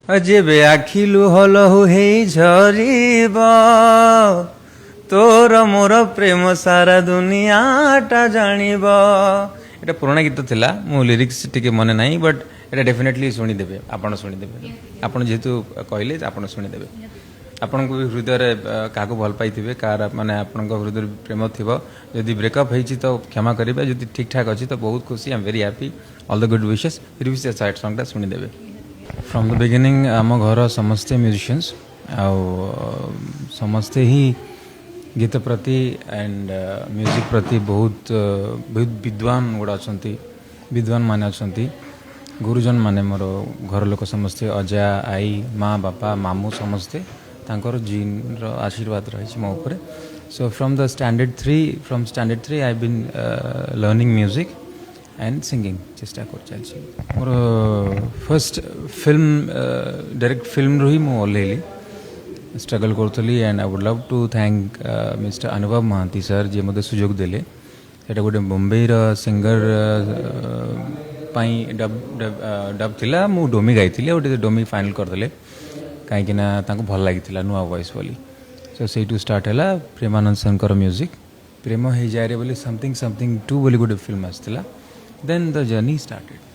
ଯେବେ ଆଖି ଲୁହ ଲହୁ ହେଇ ଝରିବ ତୋର ମୋର ପ୍ରେମ ସାରା ଦୁନିଆଟା ଜାଣିବ। এটা পুরোনা গীত ଥିଲା ମୁଁ ଲିରିକ୍ସ ଟିକେ ମନେ ନାହିଁ ବଟ୍ এটা ଡେଫିନେଟଲି ଶୁଣିଦେବେ ଆପଣ ଶୁଣିଦେବେ ଆପଣ ଯେହେତୁ କହିଲେ ଆପଣ ଶୁଣିଦେବେ ଆପଣଙ୍କୁ ବି ହୃଦୟରେ କାହାକୁ ଭଲ ପାଇଥିବେ କାହାର ମାନେ ଆପଣଙ୍କ ହୃଦୟରେ ପ୍ରେମ ଥିବ ଯଦି ବ୍ରେକଅପ୍ ହେଇଛି ତ କ୍ଷମା କରିବେ ଯଦି ଠିକ୍ ଠାକ୍ ଅଛି ତ ବହୁତ ଖୁସି I am very happy all the good wishes ଫିର୍ ବି ସେ ସାଇଡ୍ ସଙ୍ଗଟା ଶୁଣିଦେବେ। फ्रॉम द बिगिनिंग आम घर समस्ते म्यूजिशियंस आउ समस्ते ही गीत प्रति एंड म्यूजिक प्रति बहुत बहुत विद्वान गुड़ा अच्छा विद्वान माने अच्छा गुरुजन माने मोर घर लोक समस्ते अजा आई माँ बापा मामू समस्ते तांकर जीन रो आशीर्वाद रही मो ऊपर। So from standard 3 I been learning music and singing चेष्टा कर चलছি मोर फर्स्ट फिल्म डायरेक्ट फिल्म रही मु ओल्हेली स्ट्रगल करूली and I would love to thank mister Anubhav Mohanty sir ji मते सुजोग देले सेटा गोटे मुंबई रो सिंगर पाई डब थिला मु डोमी गाइथिले ओटे डोमी फाइनल करदेले कहीं ना तांको भल लागिथिला नुआ वॉइस बोली। सो से टू स्टार्ट हैला प्रेमानंद शंकर म्यूजिक प्रेम हो जाए बोली समथिंग समथिंग टू बोली गोटे फिल्म आसला देन द जर्नी स्टार्टेड।